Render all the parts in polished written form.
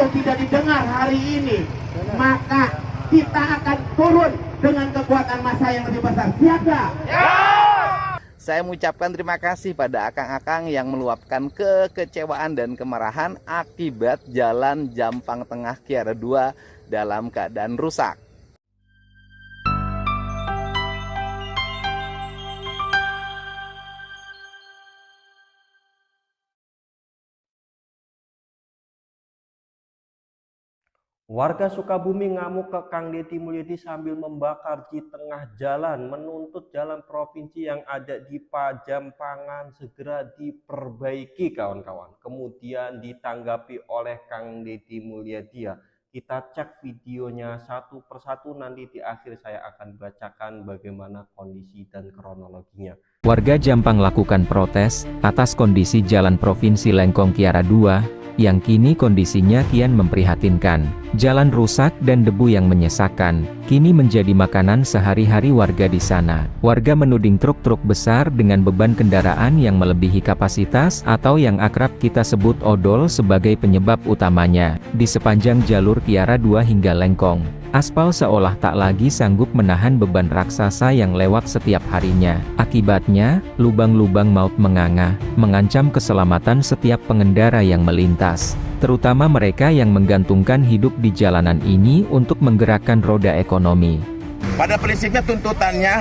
kalau tidak didengar hari ini, maka kita akan turun dengan kekuatan massa yang lebih besar. Siaga! Saya mengucapkan terima kasih pada akang-akang yang meluapkan kekecewaan dan kemarahan akibat jalan Jampang Tengah Kiara 2 dalam keadaan rusak. Warga Sukabumi ngamuk ke Kang Deddy Mulyadi sambil membakar di tengah jalan, menuntut jalan provinsi yang ada di Pajampangan segera diperbaiki, kawan-kawan. Kemudian ditanggapi oleh Kang Deddy Mulyadi. Kita cek videonya satu persatu, nanti di akhir saya akan bacakan bagaimana kondisi dan kronologinya. Warga Jampang lakukan protes atas kondisi jalan Provinsi Lengkong Kiara 2 yang kini kondisinya kian memprihatinkan. Jalan rusak dan debu yang menyesakan kini menjadi makanan sehari-hari warga di sana. Warga menuding truk-truk besar dengan beban kendaraan yang melebihi kapasitas atau yang akrab kita sebut odol sebagai penyebab utamanya di sepanjang jalur Kiara 2 hingga Lengkong. Aspal seolah tak lagi sanggup menahan beban raksasa yang lewat setiap harinya. Akibatnya, lubang-lubang maut menganga, mengancam keselamatan setiap pengendara yang melintas, terutama mereka yang menggantungkan hidup di jalanan ini untuk menggerakkan roda ekonomi. Pada prinsipnya tuntutannya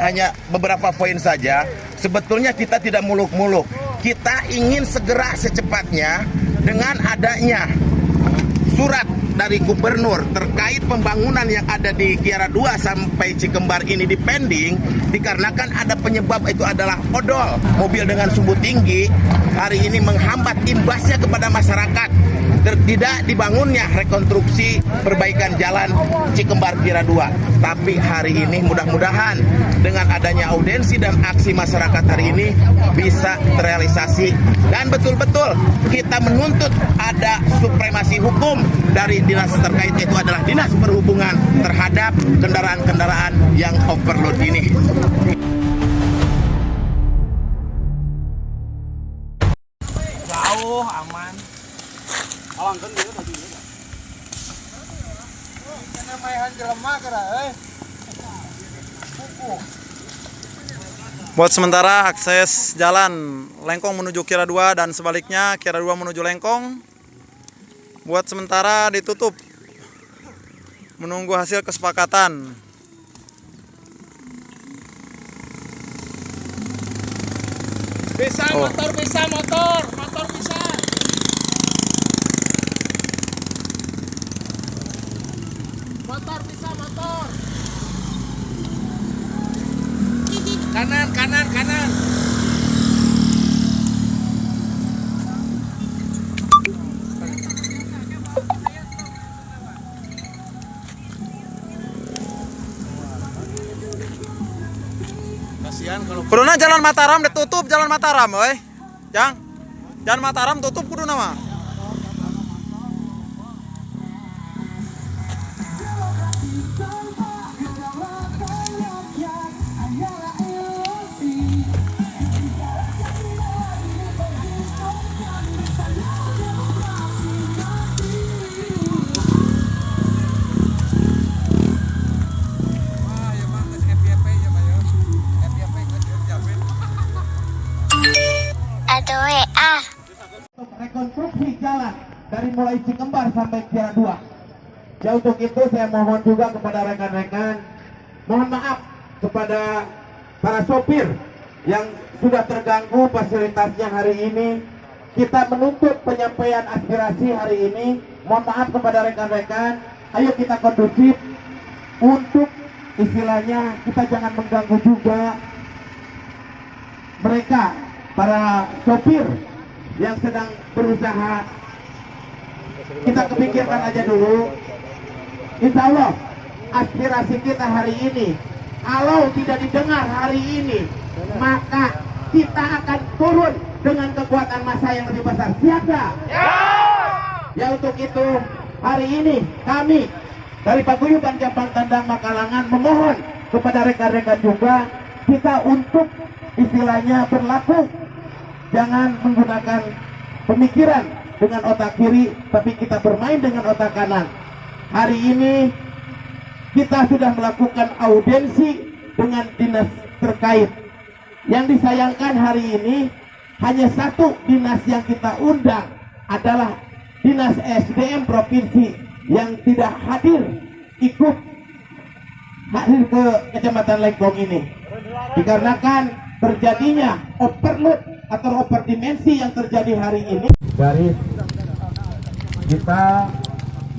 hanya beberapa poin saja. Sebetulnya kita tidak muluk-muluk. Kita ingin segera secepatnya dengan adanya surat dari gubernur terkait pembangunan yang ada di Kiara 2 sampai Cikembar ini dipending dikarenakan ada penyebab, itu adalah odol. Mobil dengan sumbu tinggi hari ini menghambat, imbasnya kepada masyarakat. Tidak dibangunnya rekonstruksi perbaikan jalan Cikembar Kiara 2. Tapi hari ini mudah-mudahan dengan adanya audensi dan aksi masyarakat hari ini bisa terrealisasi. Dan betul-betul kita menuntut ada supremasi hukum dari dinas terkait, itu adalah Dinas Perhubungan terhadap kendaraan-kendaraan yang overload ini. Jauh, aman. Buat sementara akses jalan Lengkong menuju Kiara 2 dan sebaliknya Kiara 2 menuju Lengkong buat sementara ditutup menunggu hasil kesepakatan. Bisa motor, bisa motor bisa. Motor bisa motor. Kanan. Kuduna jalan Mataram ditutup, jalan Mataram, weh. Jalan Mataram tutup kuduna mah. Rekonstruksi jalan dari mulai Cikembar sampai Kiara 2. Ya, untuk itu saya mohon juga kepada rekan-rekan, mohon maaf kepada para sopir yang sudah terganggu fasilitasnya hari ini. Kita menuntut penyampaian aspirasi hari ini. Mohon maaf kepada rekan-rekan, ayo kita kondusif untuk istilahnya kita jangan mengganggu juga mereka, para sopir yang sedang berusaha. Kita kepikirkan aja dulu. Insya Allah aspirasi kita hari ini, kalau tidak didengar hari ini, maka kita akan turun dengan kekuatan massa yang lebih besar. Siaga! Ya, untuk itu hari ini kami dari Paguyuban Jampang Tandang Makalangan memohon kepada rekan-rekan juga kita untuk istilahnya berlaku, jangan menggunakan pemikiran dengan otak kiri, tapi kita bermain dengan otak kanan. Hari ini kita sudah melakukan audiensi dengan dinas terkait. Yang disayangkan hari ini hanya satu dinas yang kita undang adalah Dinas SDM Provinsi yang tidak ikut hadir ke Kecamatan Lengkong ini, dikarenakan terjadinya overload atau overdimensi yang terjadi hari ini. Dari kita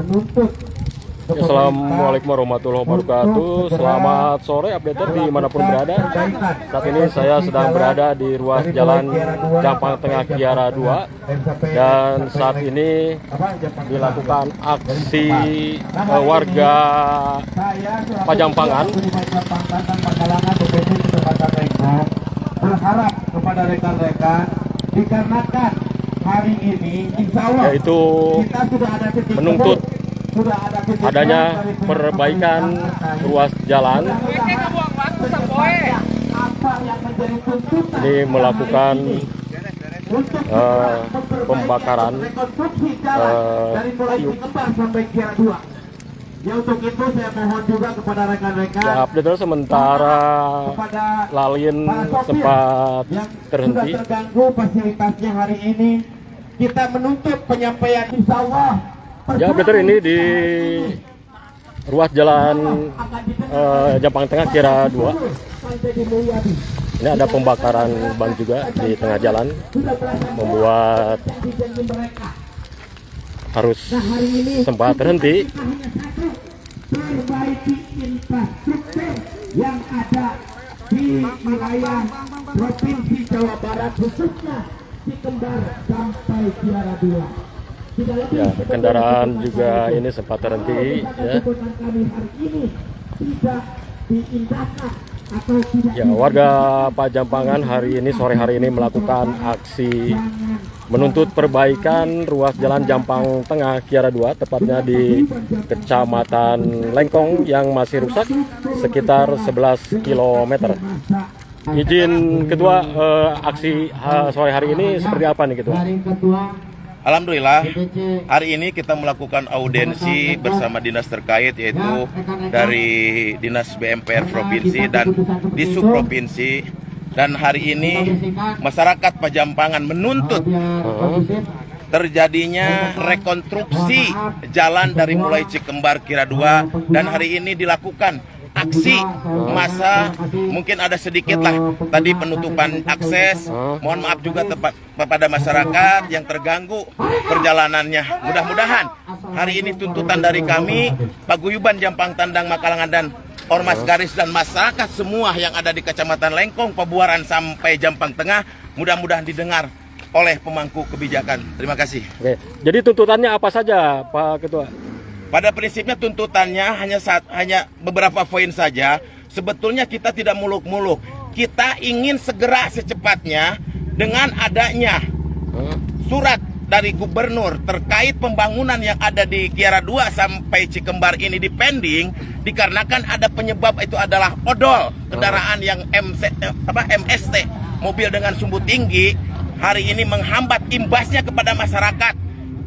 menuntut Assalamualaikum warahmatullahi wabarakatuh. Selamat sore updater dimanapun berada. Saat ini saya sedang berada di ruas jalan Jampang Tengah Kiara 2, dan saat ini dilakukan aksi warga Pajampangan. Berharap kepada rekan-rekan, dikarenakan hari ini insya Allah yaitu kita sudah ada menuntut adanya perbaikan ruas jalan. Ini melakukan pembakaran tiup. Ya, untuk itu saya mohon juga kepada rekan-rekan, Ya, update sementara lalin sempat terhenti. sudah terganggu fasilitasnya hari ini. Kita menuntut penyampaian insya Allah. Ya, update ini di ruas jalan Jampang Tengah Kiara 2. Ini ada pembakaran ban juga di tengah jalan, membuat harus sempat terhenti. Perbaiki infrastruktur yang ada di wilayah Provinsi Jawa Barat, khususnya di Kembar sampai Kiara 2. Ya, kendaraan juga ini sempat terhenti. Ya. Ya, warga Pajampangan hari ini sore hari ini melakukan aksi menuntut perbaikan ruas jalan Jampang Tengah Kiara 2, tepatnya di Kecamatan Lengkong yang masih rusak sekitar 11 km. Izin Ketua, aksi sore hari ini seperti apa nih Ketua? Alhamdulillah, hari ini kita melakukan audiensi bersama dinas terkait, yaitu dari Dinas BMPR Provinsi dan Disub Provinsi. Dan hari ini masyarakat Pajampangan menuntut terjadinya rekonstruksi jalan dari mulai Cikembar Kiara 2, dan hari ini dilakukan aksi massa. Mungkin ada sedikit lah tadi penutupan akses. Mohon maaf juga kepada masyarakat yang terganggu perjalanannya. Mudah-mudahan hari ini tuntutan dari kami, Paguyuban Jampang Tandang Makalangan dan Ormas Garis dan masyarakat semua yang ada di Kecamatan Lengkong, Pabuaran sampai Jampang Tengah, mudah-mudahan didengar oleh pemangku kebijakan. Terima kasih. Oke, jadi tuntutannya apa saja Pak Ketua? Pada prinsipnya tuntutannya hanya beberapa poin saja. Sebetulnya kita tidak muluk-muluk. Kita ingin segera secepatnya dengan adanya surat dari gubernur terkait pembangunan yang ada di Kiara 2 sampai Cikembar ini dipending, dikarenakan ada penyebab, itu adalah odol kendaraan yang MST, mobil dengan sumbu tinggi, hari ini menghambat, imbasnya kepada masyarakat.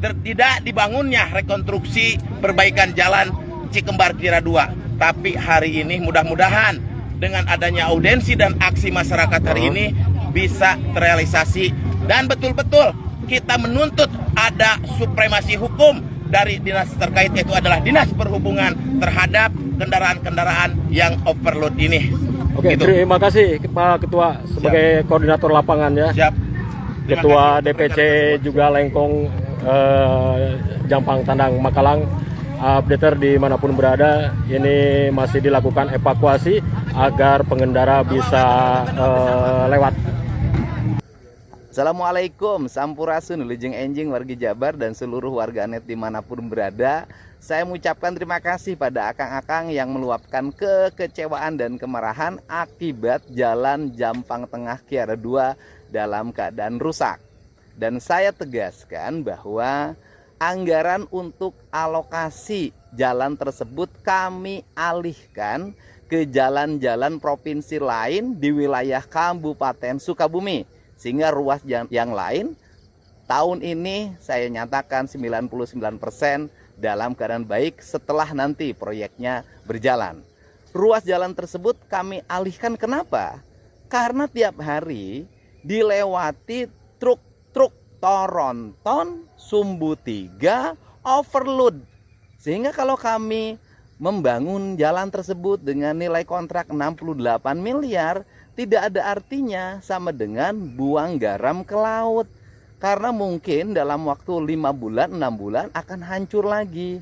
Tidak dibangunnya rekonstruksi perbaikan jalan Cikembar Kiara 2. Tapi hari ini mudah-mudahan dengan adanya audiensi dan aksi masyarakat hari ini bisa terrealisasi, dan betul-betul kita menuntut ada supremasi hukum dari dinas terkait, yaitu adalah Dinas Perhubungan, terhadap kendaraan-kendaraan yang overload ini. Oke, gitu. Terima kasih Pak Ketua sebagai koordinator lapangan ya. Siap. Ketua DPC juga Lengkong Jampang Tandang Makalang. Updater dimanapun berada, ini masih dilakukan evakuasi agar pengendara bisa lewat. Assalamualaikum, sampurasun, lujeng enjing wargi Jabar dan seluruh warganet dimanapun berada. Saya mengucapkan terima kasih pada akang-akang yang meluapkan kekecewaan dan kemarahan akibat jalan Jampang Tengah Kiara 2 dalam keadaan rusak. Dan saya tegaskan bahwa anggaran untuk alokasi jalan tersebut kami alihkan ke jalan-jalan provinsi lain di wilayah Kabupaten Sukabumi, sehingga ruas yang lain tahun ini saya nyatakan 99% dalam keadaan baik setelah nanti proyeknya berjalan. Ruas jalan tersebut kami alihkan kenapa? Karena tiap hari dilewati truk-truk Toronton, Sumbu 3, overload. Sehingga kalau kami membangun jalan tersebut dengan nilai kontrak 68 miliar, tidak ada artinya sama dengan buang garam ke laut. Karena mungkin dalam waktu 5 bulan, 6 bulan akan hancur lagi.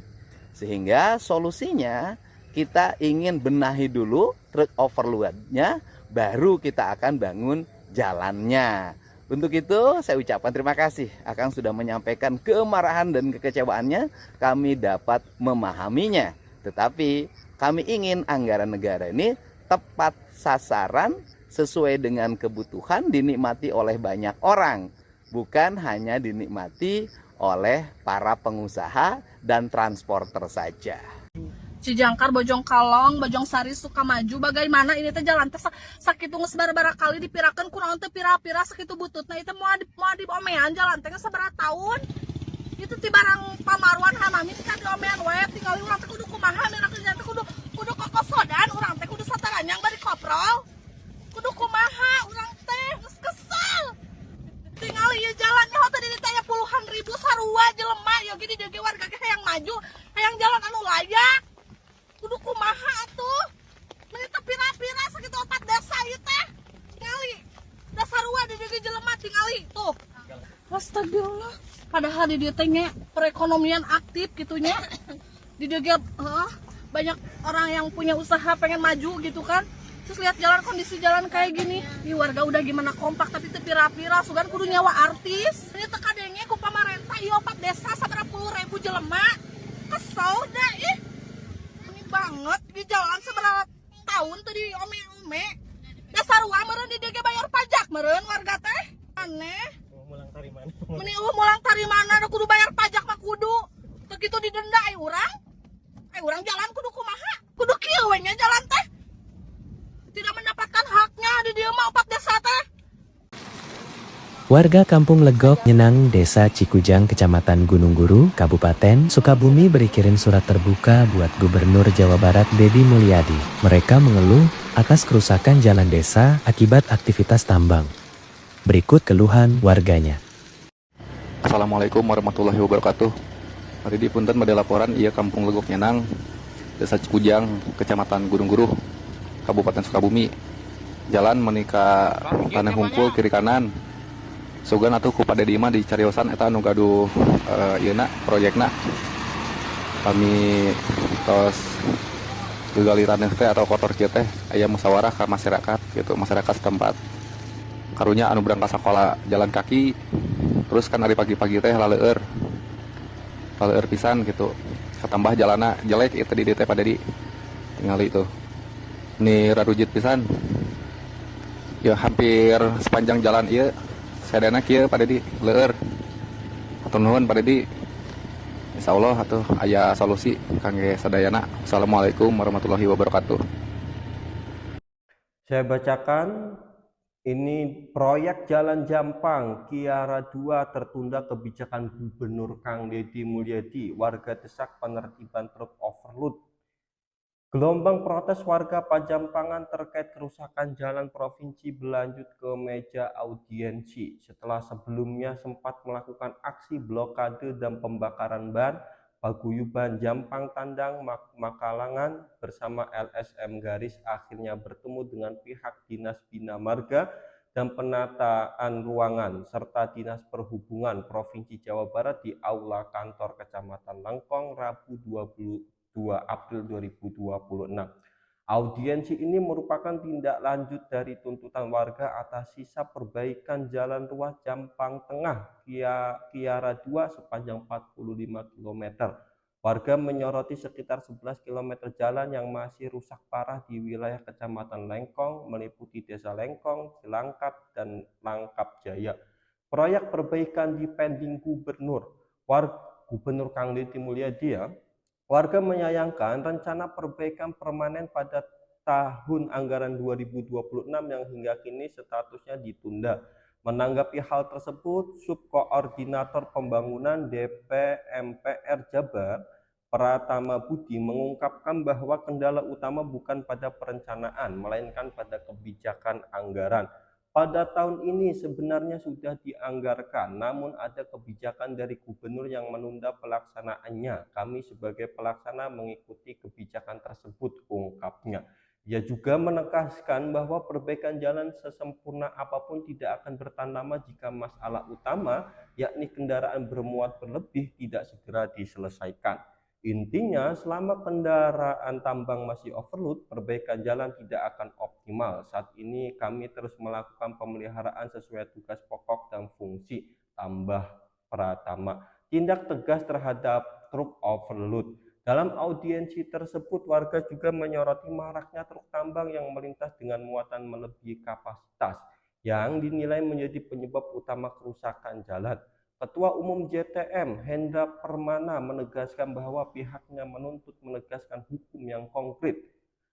Sehingga solusinya kita ingin benahi dulu truk overloadnya, baru kita akan bangun jalannya. Untuk itu saya ucapkan terima kasih. Akang sudah menyampaikan kemarahan dan kekecewaannya, kami dapat memahaminya. Tetapi kami ingin anggaran negara ini tepat sasaran, sesuai dengan kebutuhan, dinikmati oleh banyak orang. Bukan hanya dinikmati oleh para pengusaha dan transporter saja. Cijangkar, Bojongkalong, Bojongsari, Sukamaju, bagaimana ini teh jalan teh sakitu geus bara-bara kali dipirakeun kunaon teh pira-pira sakitu bututna itu mau diomean jalan teh sabaraha tahun. Itu ti barang pamaruan hamami teh diomean we tinggal urang teh kudu kumaha mira kerjaan teh kudu kokosodan urang teh kudu sataranyang bari koprol. Kudu kumaha urang teh geus kesel. Tinggal ieu jalannya hot tadi ditanya puluhan ribu sarua jelema yo gini deui warga ge hayang maju, hayang jalan anu layak. Kudu kumaha atuh. Meni teh pira-pira sakitu 4 desa ieu teh. Tingali. Da sarua di deui jelema tingali tuh. Astagfirullah. Padahal di dieu teh perekonomian aktif gitunya. Di dieu banyak orang yang punya usaha pengen maju gitu kan. Terus lihat jalan, kondisi jalan kayak gini. Di warga udah gimana kompak tapi teu pira-pira sugan kudu nyawa artis. Ini teh kadenge ku pamarentah ieu 4 desa sabaraha puluh ribu jelema. Kesel dah ih. Ini banget di jalan seberapa tahun teh di ome-ome. Dasar wa meureun di dieu bayar pajak meureun warga teh. Aneh. Meni mulang tari mana da kudu bayar pajak mah kudu. Teu kitu didenda ai urang. Ai urang jalan kudu kumaha? Kudu kieu we nya jalan teh. Tidak mendapatkan haknya di dieu mah 4 desa teh. Warga Kampung Legok, Nyenang, Desa Cikujang, Kecamatan Gunung Guru, Kabupaten Sukabumi berkirim surat terbuka buat Gubernur Jawa Barat Deddy Mulyadi. Mereka mengeluh atas kerusakan jalan desa akibat aktivitas tambang. Berikut keluhan warganya. Assalamualaikum warahmatullahi wabarakatuh. Hari di punten pada laporan iya Kampung Legok Nyenang, Desa Cikujang, Kecamatan Gunung Guru, Kabupaten Sukabumi. Jalan menika tanah hungkul kiri kanan. Sugan atuh ku Pak Dedi mah di cariosan eta anu gaduh ieuna proyekna. Kami tos gegaliran teh atau kotor kieu teh aya musyawarah ka masyarakat gitu, masyarakat setempat. Karunya anu berangkat sekolah jalan kaki, terus kan hari pagi-pagi teh laleur pisan gitu. Ketambah jalana jelek itu di teh Pak Dedi. Tingali itu. Ini radujit pisan. Ya hampir sepanjang jalan ieu sadana kieu Pak Dedi leueur. Hatur nuhun Pak Dedi. Insyaallah atuh aya solusi kangge sadayana. Assalamualaikum warahmatullahi wabarakatuh. Saya bacakan, ini proyek Jalan Jampang Kiara 2 tertunda kebijakan Gubernur Kang Deddy Mulyadi. Warga desak penertiban truk overload. Gelombang protes warga Pajampangan terkait kerusakan jalan provinsi berlanjut ke meja audiensi setelah sebelumnya sempat melakukan aksi blokade dan pembakaran ban. Paguyuban Jampang Tandang Makalangan bersama LSM Garis akhirnya bertemu dengan pihak Dinas Bina Marga dan Penataan Ruangan serta Dinas Perhubungan Provinsi Jawa Barat di Aula Kantor Kecamatan Lengkong Rabu 22 April 2026. Audiensi ini merupakan tindak lanjut dari tuntutan warga atas sisa perbaikan jalan ruas Jampang Tengah Kiara 2 sepanjang 45 km. Warga menyoroti sekitar 11 km jalan yang masih rusak parah di wilayah Kecamatan Lengkong meliputi Desa Lengkong, Cilangkap, dan Langkap Jaya. Proyek perbaikan dipending Gubernur Kang Deddy Mulyadi ya. Warga menyayangkan rencana perbaikan permanen pada tahun anggaran 2026 yang hingga kini statusnya ditunda. Menanggapi hal tersebut, Subkoordinator Pembangunan DP MPR Jabar, Pratama Budi, mengungkapkan bahwa kendala utama bukan pada perencanaan, melainkan pada kebijakan anggaran. Pada tahun ini sebenarnya sudah dianggarkan, namun ada kebijakan dari gubernur yang menunda pelaksanaannya. Kami sebagai pelaksana mengikuti kebijakan tersebut, ungkapnya. Ia juga menegaskan bahwa perbaikan jalan sesempurna apapun tidak akan bertahan lama jika masalah utama, yakni kendaraan bermuat berlebih, tidak segera diselesaikan. Intinya, selama kendaraan tambang masih overload, perbaikan jalan tidak akan optimal. Saat ini kami terus melakukan pemeliharaan sesuai tugas pokok dan fungsi, tambah Pratama. Tindak tegas terhadap truk overload. Dalam audiensi tersebut, warga juga menyoroti maraknya truk tambang yang melintas dengan muatan melebihi kapasitas, yang dinilai menjadi penyebab utama kerusakan jalan. Ketua Umum JTM, Hendra Permana, menegaskan bahwa pihaknya menuntut menegaskan hukum yang konkret.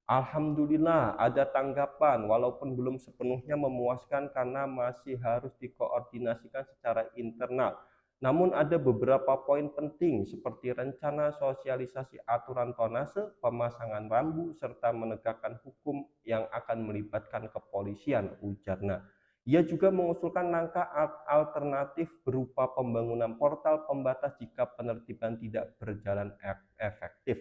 Alhamdulillah ada tanggapan, walaupun belum sepenuhnya memuaskan karena masih harus dikoordinasikan secara internal. Namun ada beberapa poin penting seperti rencana sosialisasi aturan tonase, pemasangan rambu, serta menegakkan hukum yang akan melibatkan kepolisian, ujarnya. Ia juga mengusulkan langkah alternatif berupa pembangunan portal pembatas jika penertiban tidak berjalan efektif.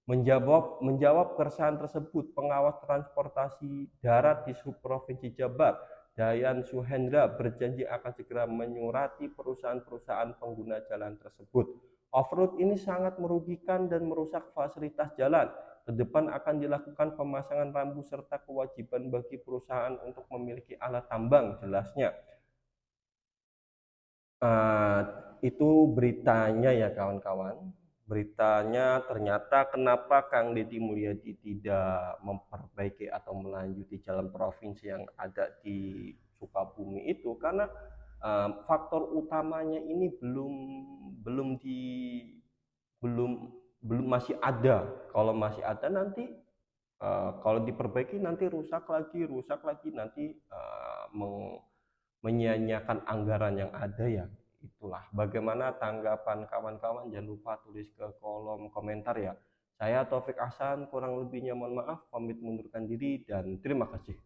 Menjawab keresahan tersebut, pengawas transportasi darat di Subprovinsi Jabar, Dayan Suhendra, berjanji akan segera menyurati perusahaan-perusahaan pengguna jalan tersebut. Off-road ini sangat merugikan dan merusak fasilitas jalan. Ke depan akan dilakukan pemasangan rambu serta kewajiban bagi perusahaan untuk memiliki alat tambang, jelasnya. Itu beritanya ya kawan-kawan. Beritanya ternyata kenapa Kang Deddy Mulyadi tidak memperbaiki atau melanjuti jalan provinsi yang ada di Sukabumi itu karena faktor utamanya ini belum masih ada. Kalau masih ada nanti kalau diperbaiki nanti rusak lagi nanti menyia-nyiakan anggaran yang ada ya. Itulah bagaimana tanggapan kawan-kawan, jangan lupa tulis ke kolom komentar ya. Saya Taufik Ahsan, kurang lebihnya mohon maaf, pamit mundurkan diri dan terima kasih.